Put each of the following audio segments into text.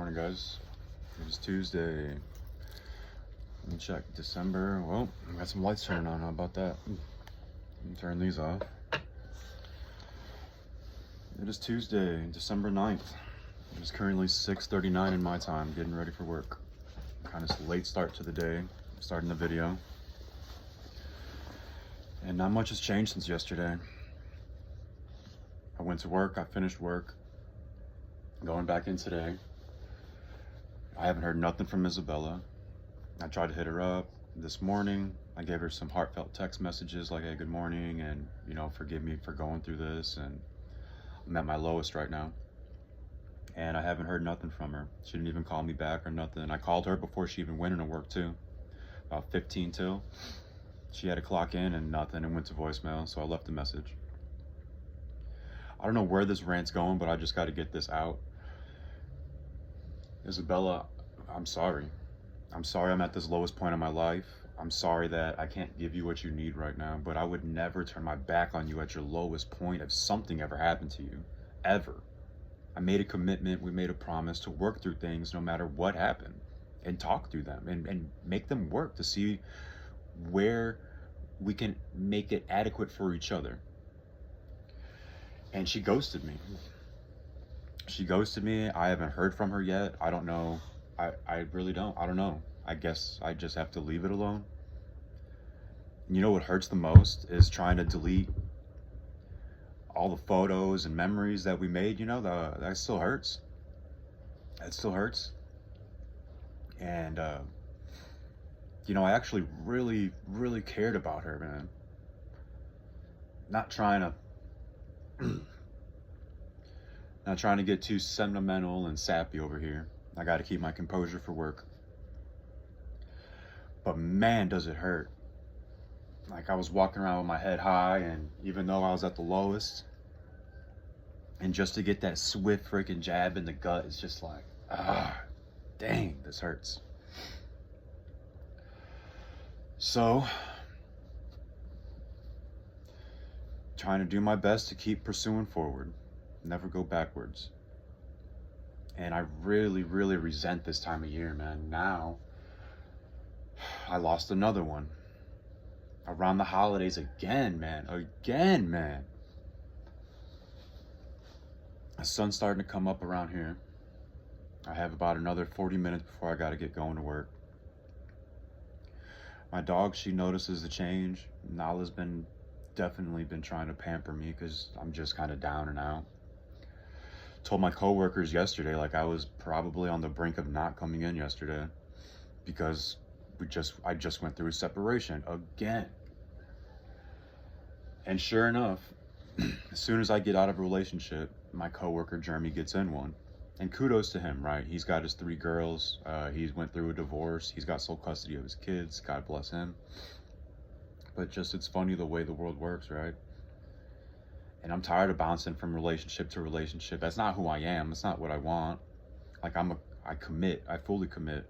Morning, guys. It is Tuesday. Let me check. December. Well, I got some lights turning on. How about that? Let me turn these off. It is Tuesday, December 9th. It is currently 6:39 in my time, getting ready for work. Kind of late start to the day, starting the video. And not much has changed since yesterday. I went to work, I finished work. Going back in today. I haven't heard nothing from Isabella. I tried to hit her up this morning. I gave her some heartfelt text messages like, hey, good morning, and, forgive me for going through this, and I'm at my lowest right now. And I haven't heard nothing from her. She didn't even call me back or nothing. I called her before she even went into work too, about 15 till. She had to clock in and nothing, and went to voicemail, so I left a message. I don't know where this rant's going, but I just got to get this out. Isabella, I'm sorry. I'm sorry I'm at this lowest point in my life. I'm sorry that I can't give you what you need right now, but I would never turn my back on you at your lowest point if something ever happened to you. Ever. I made a commitment, we made a promise to work through things no matter what happened, and talk through them and make them work to see where we can make it adequate for each other. And she ghosted me. She ghosted me. I haven't heard from her yet. I don't know. I really don't. I don't know. I guess I just have to leave it alone. You know what hurts the most is trying to delete all the photos and memories that we made. That still hurts. That still hurts. And, I actually really, really cared about her, man. Not trying to get too sentimental and sappy over here. I got to keep my composure for work. But man, does it hurt. Like, I was walking around with my head high, and even though I was at the lowest, and just to get that swift freaking jab in the gut, it's just like, dang, this hurts. So, trying to do my best to keep pursuing forward. Never go backwards. And I really, really resent this time of year, man. Now, I lost another one. Around the holidays again, man. Again, man. The sun's starting to come up around here. I have about another 40 minutes before I gotta get going to work. My dog, she notices the change. Nala's definitely been trying to pamper me because I'm just kind of down and out. Told my coworkers yesterday, like, I was probably on the brink of not coming in yesterday because I just went through a separation again. And sure enough, as soon as I get out of a relationship, my coworker Jeremy gets in one. And kudos to him, right? He's got his 3 girls. He's went through a divorce. He's got sole custody of his kids. God bless him. But just, it's funny the way the world works, right? And I'm tired of bouncing from relationship to relationship. That's not who I am. It's not what I want. Like, I fully commit,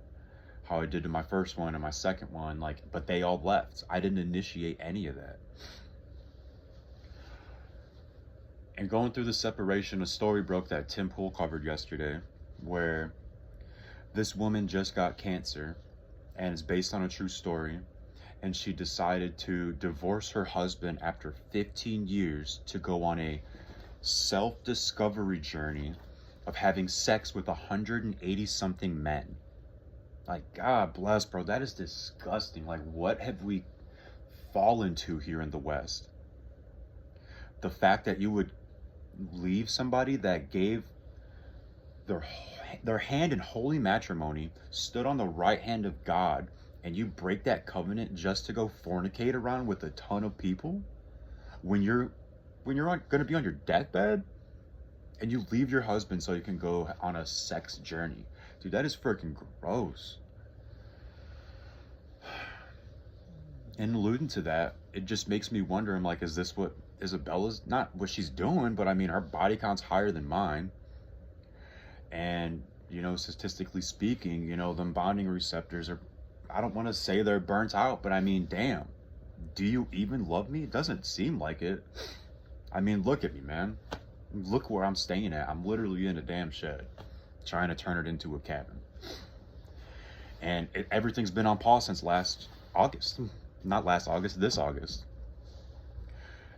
how I did to my first one and my second one, but they all left. I didn't initiate any of that. And going through the separation, a story broke that Tim Pool covered yesterday, where this woman just got cancer, and it's based on a true story. And she decided to divorce her husband after 15 years to go on a self-discovery journey of having sex with 180-something men. Like, God bless, bro. That is disgusting. Like, what have we fallen to here in the West? The fact that you would leave somebody that gave their hand in holy matrimony, stood on the right hand of God, and you break that covenant just to go fornicate around with a ton of people when you're going to be on your deathbed, and you leave your husband so you can go on a sex journey. Dude, that is freaking gross. And alluding to that, it just makes me wonder, I'm like, is this what Isabella's, not what she's doing, but I mean, her body count's higher than mine. And, statistically speaking, them bonding receptors are, I don't want to say they're burnt out, but I mean, damn, do you even love me? It doesn't seem like it. I mean, look at me, man. Look where I'm staying at. I'm literally in a damn shed. trying to turn it into a cabin. And everything's been on pause since last August. Not last August, this August.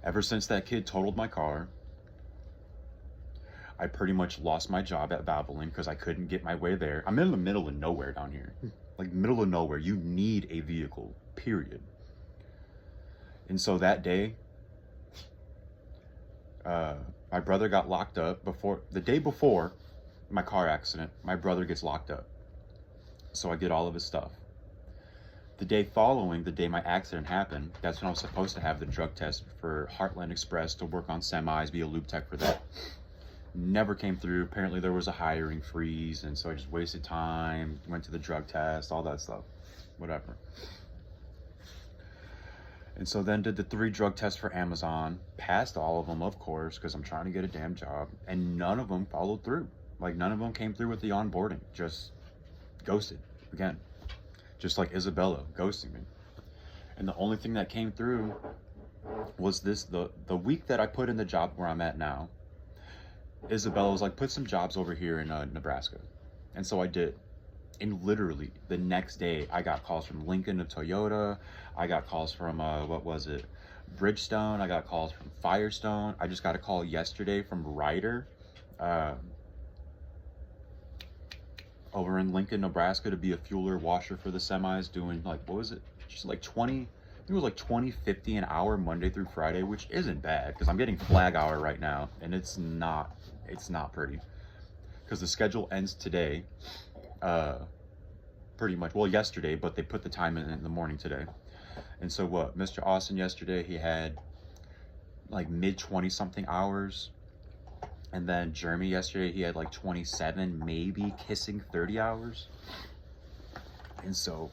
Ever since that kid totaled my car, I pretty much lost my job at Valvoline because I couldn't get my way there. I'm in the middle of nowhere down here. Like, middle of nowhere. You need a vehicle, period. And so that day, my brother got locked up the day before my car accident. My brother gets locked up. So I get all of his stuff. The day following, the day my accident happened, that's when I was supposed to have the drug test for Heartland Express to work on semis, be a lube tech for that. Never came through. Apparently there was a hiring freeze, and so I just wasted time, went to the drug test, all that stuff, whatever. And so then did the 3 drug tests for Amazon, passed all of them, of course, because I'm trying to get a damn job, and none of them followed through. Like, none of them came through with the onboarding, just ghosted again, just like Isabella ghosting me. And the only thing that came through was the week that I put in the job where I'm at now. Isabella was like, put some jobs over here in Nebraska. And so I did. And literally the next day I got calls from Lincoln of Toyota. I got calls from Bridgestone. I got calls from Firestone. I just got a call yesterday from Ryder over in Lincoln, Nebraska, to be a fueler washer for the semis, doing like, what was it? Just like 20, I think it was like 20.50 an hour Monday through Friday, which isn't bad because I'm getting flag hour right now, and it's not pretty because the schedule ends today, pretty much, well, yesterday, but they put the time in the morning today. And so what, Mr. Austin yesterday, he had like mid 20 something hours. And then Jeremy yesterday, he had like 27, maybe kissing 30 hours. And so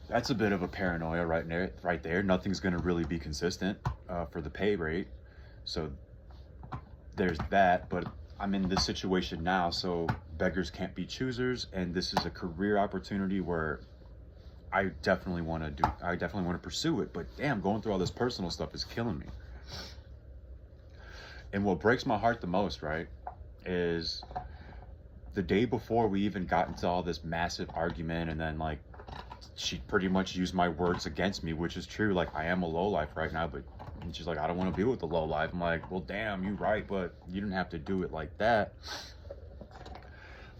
that's a bit of a paranoia right there. Nothing's going to really be consistent for the pay rate. So there's that. But I'm in this situation now, so beggars can't be choosers. And this is a career opportunity where I definitely want to pursue it. But damn, going through all this personal stuff is killing me. And what breaks my heart the most, right, is the day before we even got into all this massive argument, and then like she pretty much used my words against me, which is true. Like, I am a lowlife right now, but she's like, I don't want to be with the lowlife. I'm like, well, damn, you're right, but you didn't have to do it like that.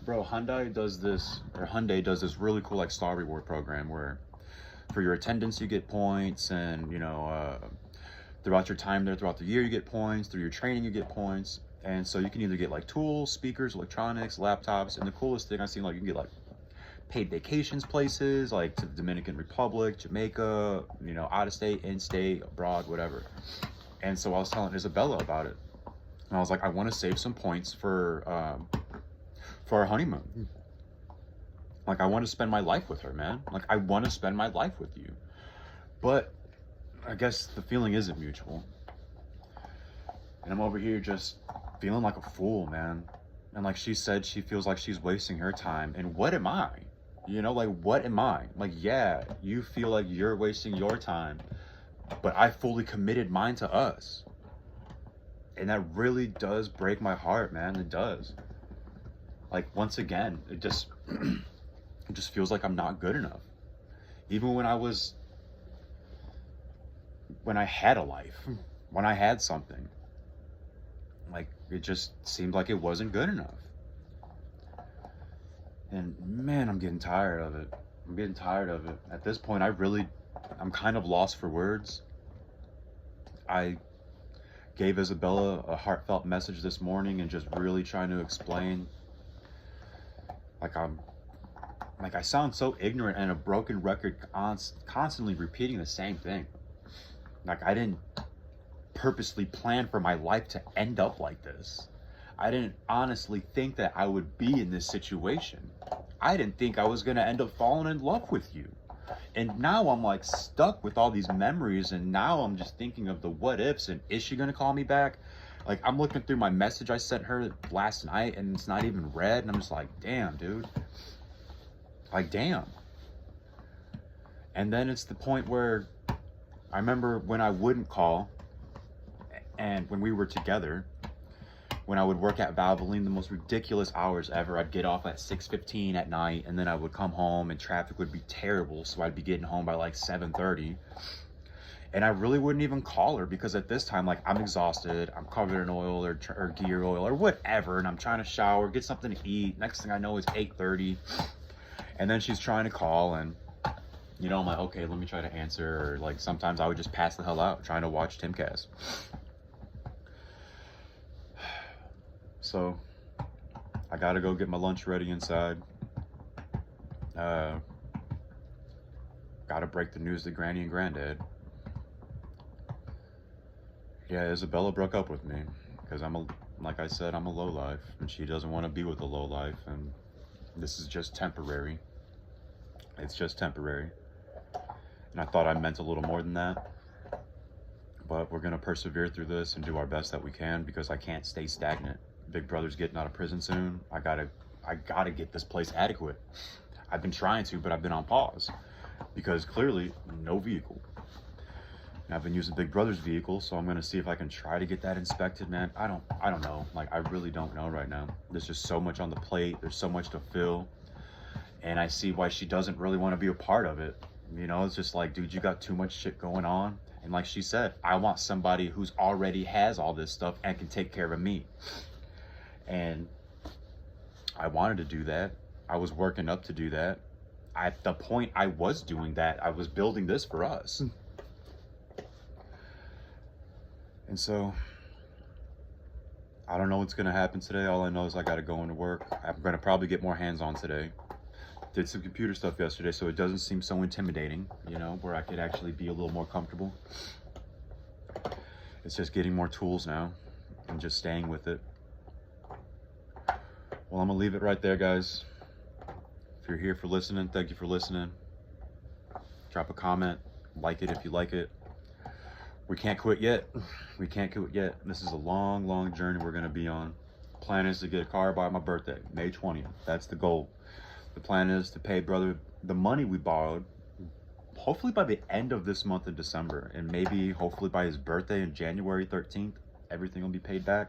Bro, Hyundai does this really cool like star reward program where for your attendance you get points, and throughout your time there, throughout the year, you get points. Through your training, you get points. And so you can either get like tools, speakers, electronics, laptops. And the coolest thing I've seen, like, you can get like paid vacations places, like to the Dominican Republic, Jamaica, out of state, in state, abroad, whatever. And so I was telling Isabella about it. And I was like, I want to save some points for our honeymoon. Like, I want to spend my life with her, man. Like, I want to spend my life with you. But I guess the feeling isn't mutual. And I'm over here just feeling like a fool, man. And like she said, she feels like she's wasting her time. And what am I? What am I? Like, yeah, you feel like you're wasting your time, but I fully committed mine to us. And that really does break my heart, man. It does. Like, once again, it just feels like I'm not good enough. Even when I had a life, when I had something, like, it just seemed like it wasn't good enough. And man, I'm getting tired of it. At this point, I'm kind of lost for words. I gave Isabella a heartfelt message this morning and just really trying to explain, I sound so ignorant and a broken record, constantly repeating the same thing. Like, I didn't purposely plan for my life to end up like this. I didn't honestly think that I would be in this situation. I didn't think I was going to end up falling in love with you. And now I'm like stuck with all these memories, and now I'm just thinking of the what ifs, and is she going to call me back? Like, I'm looking through my message I sent her last night, and it's not even read, and I'm just like, damn, dude. Like, damn. And then it's the point where I remember when I wouldn't call, and when we were together, when I would work at Valvoline, the most ridiculous hours ever. I'd get off at 6:15 at night, and then I would come home and traffic would be terrible, so I'd be getting home by like 7:30. And I really wouldn't even call her because at this time, like, I'm exhausted, I'm covered in oil or gear oil or whatever, and I'm trying to shower, get something to eat. Next thing I know, it's 8:30, and then she's trying to call, and you know, I'm like, okay, let me try to answer. Or like sometimes I would just pass the hell out trying to watch Timcast. So I gotta go get my lunch ready inside. Gotta break the news to Granny and Granddad. Yeah, Isabella broke up with me because like I said, I'm a lowlife, and she doesn't want to be with a lowlife, and this is just temporary. It's just temporary. And I thought I meant a little more than that. But we're gonna persevere through this and do our best that we can, because I can't stay stagnant. Big brother's getting out of prison soon. I gotta get this place adequate. I've been trying to, but I've been on pause because clearly no vehicle. And I've been using Big Brother's vehicle, so I'm gonna see if I can try to get that inspected, man. I don't know. Like, I really don't know right now. There's just so much on the plate. There's so much to fill. And I see why she doesn't really want to be a part of it. You know, it's just like, dude, you got too much shit going on. And like she said, I want somebody who's already has all this stuff and can take care of me. And I wanted to do that. I was working up to do that. At the point I was doing that, I was building this for us. And so I don't know what's going to happen today. All I know is I got to go into work. I'm going to probably get more hands-on today. Did some computer stuff yesterday, so it doesn't seem so intimidating, you know, where I could actually be a little more comfortable. It's just getting more tools now and just staying with it. Well, I'm going to leave it right there, guys. If you're here for listening, thank you for listening. Drop a comment. Like it if you like it. We can't quit yet. We can't quit yet. This is a long, long journey we're going to be on. Plan is to get a car by my birthday, May 20th. That's the goal. The plan is to pay brother the money we borrowed, hopefully by the end of this month in December, and maybe hopefully by his birthday in January 13th, everything will be paid back.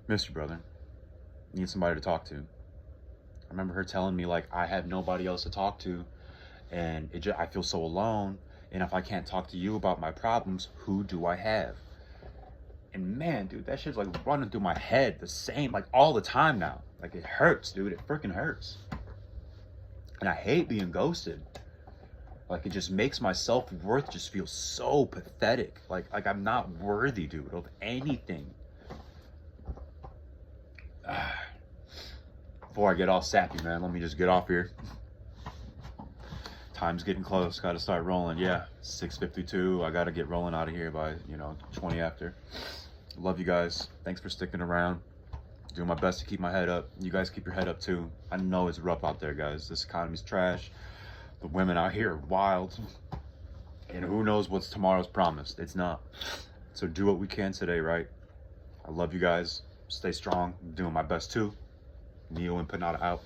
Miss you, brother. Need somebody to talk to. I remember her telling me, like, I have nobody else to talk to, and I feel so alone, and if I can't talk to you about my problems, who do I have? And man, dude, that shit's like running through my head the same, like all the time now. Like, it hurts, dude. It freaking hurts. And I hate being ghosted. Like, it just makes my self-worth just feel so pathetic. Like I'm not worthy, dude, of anything. Before I get all sappy, man, let me just get off here. Time's getting close. Got to start rolling. Yeah, 6:52. I got to get rolling out of here by, 20 after. Love you guys. Thanks for sticking around. Doing my best to keep my head up. You guys keep your head up too. I know it's rough out there, guys. This economy's trash. The women out here are wild. And who knows what's tomorrow's promised. It's not. So do what we can today, right? I love you guys. Stay strong. I'm doing my best too. Neo and Panada out.